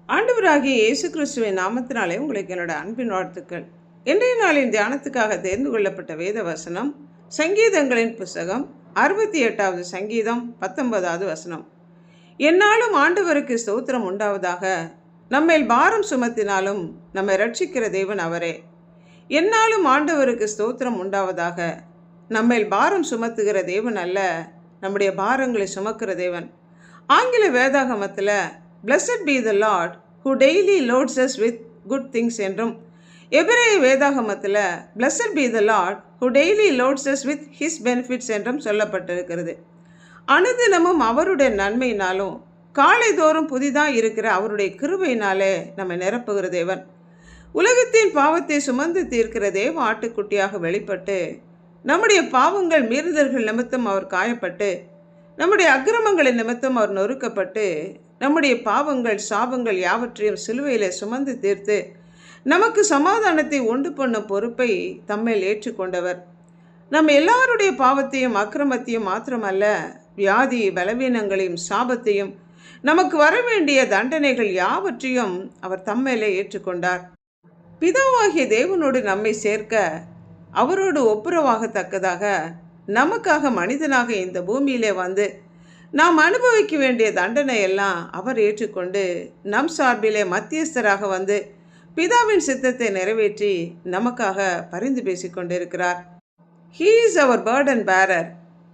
ஆண்டவராகிய இயேசு கிறிஸ்துவின் நாமத்தினாலே உங்களுக்கு என்னோட அன்பின் வாழ்த்துக்கள். இன்றைய நாளின் தியானத்துக்காக தேர்ந்து கொள்ளப்பட்ட வேத வசனம் சங்கீதங்களின் புஸ்தகம் 68வது சங்கீதம் 19வது வசனம். என்னாலும் ஆண்டவருக்கு ஸ்தோத்திரம் உண்டாவதாக, நம்மேல் பாரம் சுமத்தினாலும் நம்மை ரட்சிக்கிற தேவன் அவரே. என்னாலும் ஆண்டவருக்கு ஸ்தோத்திரம் உண்டாவதாக, நம்மேல் பாரம் சுமத்துகிற தேவன் அல்ல, நம்முடைய பாரங்களை சுமக்கிற தேவன். ஆங்கில வேதாகமத்தில் Blessed be the Lord who daily loads us with good things என்றும், எபிரேய வேதாகமத்தில் Blessed be the Lord who daily loads us with his benefits என்றும் சொல்லப்பட்டிருக்கிறது. அனுதினமும் அவருடைய நன்மையினாலும் காலைதோறும் புதிதாக இருக்கிற அவருடைய கிருபையினாலே நம்மை நிரப்புகிற தேவன். உலகத்தின் பாவத்தை சுமந்து தீர்க்கிற தேவ ஆட்டுக்குட்டியாக வெளிப்பட்டு, நம்முடைய பாவங்கள் மீறுதல்கள் நிமித்தம் அவர் காயப்பட்டு, நம்முடைய அக்கிரமங்களின் நிமித்தம் அவர் நொறுக்கப்பட்டு, நம்முடைய பாவங்கள் சாபங்கள் யாவற்றையும் சிலுவையில் சுமந்து தீர்த்து நமக்கு சமாதானத்தை உண்டு பண்ணும் பொறுப்பை தம்மேல் ஏற்றுக்கொண்டவர். நம்ம எல்லாருடைய பாவத்தையும் அக்கிரமத்தையும் மாத்திரமல்ல, வியாதி பலவீனங்களையும் சாபத்தையும் நமக்கு வர வேண்டிய தண்டனைகள் யாவற்றையும் அவர் தம்மேலே ஏற்றுக்கொண்டார். பிதாவாகிய தேவனோடு நம்மை சேர்க்க, அவரோடு ஒப்புரவாகத்தக்கதாக நமக்காக மனிதனாக இந்த பூமியிலே வந்து நாம் அனுபவிக்க வேண்டிய தண்டனை எல்லாம் அவர் ஏற்றுக்கொண்டு நம் சார்பிலே மத்தியஸ்தராக வந்து பிதாவின் சித்தத்தை நிறைவேற்றி நமக்காக பரிந்து பேசிக்கொண்டிருக்கிறார். He is our burden bearer.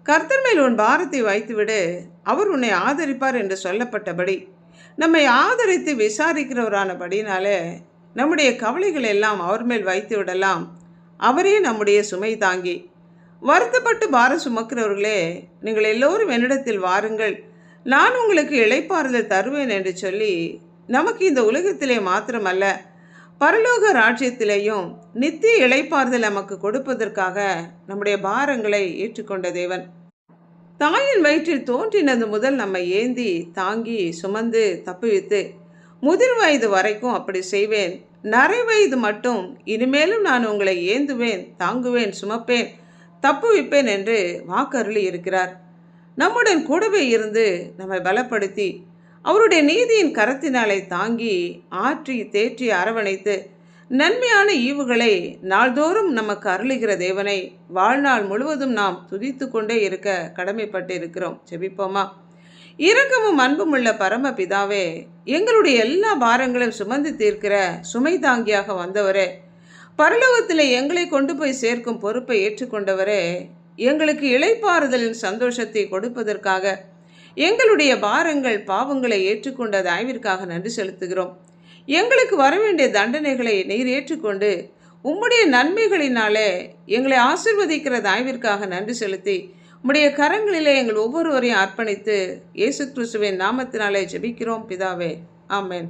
கர்த்தர் மேல் உன் பாரத்தை வைத்துவிடு, அவர் உன்னை ஆதரிப்பார் என்று சொல்லப்பட்டபடி நம்மை ஆதரித்து விசாரிக்கிறவரானபடினாலே நம்முடைய கவலைகள் எல்லாம் அவர் மேல் வைத்து விடலாம். அவரே நம்முடைய சுமை தாங்கி. வருத்தப்பட்டு பாரம் சுமக்கிறவர்களே, நீங்கள் எல்லோரும் என்னிடத்தில் வாருங்கள், நான் உங்களுக்கு இளைப்பாறுதல் தருவேன் என்று சொல்லி நமக்கு இந்த உலகத்திலே மாத்திரமல்ல, பரலோக ராஜ்யத்திலேயும் நித்திய இளைப்பாறுதல் நமக்கு கொடுப்பதற்காக நம்முடைய பாரங்களை ஏற்றுக்கொண்ட தேவன். தாயின் வயிற்றில் தோன்றினது முதல் நம்மை ஏந்தி தாங்கி சுமந்து தப்புவித்து முதிர் வயது வரைக்கும் அப்படி செய்வேன், நரை வயது மட்டும் இனிமேலும் நான் உங்களை ஏந்துவேன், தாங்குவேன், சுமப்பேன், தப்புவிப்பேன் என்று வாக்கருளி இருக்கிறார். நம்முடன் கூடவே இருந்து நம்மை பலப்படுத்தி அவருடைய நீதியின் கரத்தினாலே தாங்கி ஆற்றி தேற்றி அரவணைத்து நன்மையான ஈவுகளை நாள்தோறும் நமக்கு அருளுகிற தேவனை வாழ்நாள் முழுவதும் நாம் துதித்து கொண்டே இருக்க கடமைப்பட்டு இருக்கிறோம். ஜெபிப்போமா. இரக்கமும் அன்பும் உள்ள பரம பிதாவே, எங்களுடைய எல்லா பாரங்களும் சுமந்து தீர்க்கிற சுமை தாங்கியாக வந்தவரே, பரலோகத்தில் எங்களை கொண்டு போய் சேர்க்கும் பொறுப்பை ஏற்றுக்கொண்டவரே, எங்களுக்கு இளைப்பாறுதலின் சந்தோஷத்தை கொடுப்பதற்காக எங்களுடைய பாரங்கள் பாவங்களை ஏற்றுக்கொண்ட தயவிற்காக நன்றி செலுத்துகிறோம். எங்களுக்கு வரவேண்டிய தண்டனைகளை நீர் ஏற்றுக்கொண்டு உம்முடைய நன்மைகளினாலே எங்களை ஆசீர்வதிக்கிற தயவிற்காக நன்றி செலுத்தி உம்முடைய கரங்களிலே எங்கள் ஒவ்வொருவரையும் அர்ப்பணித்து இயேசு கிறிஸ்துவின் நாமத்தினாலே ஜெபிக்கிறோம் பிதாவே. ஆமென்.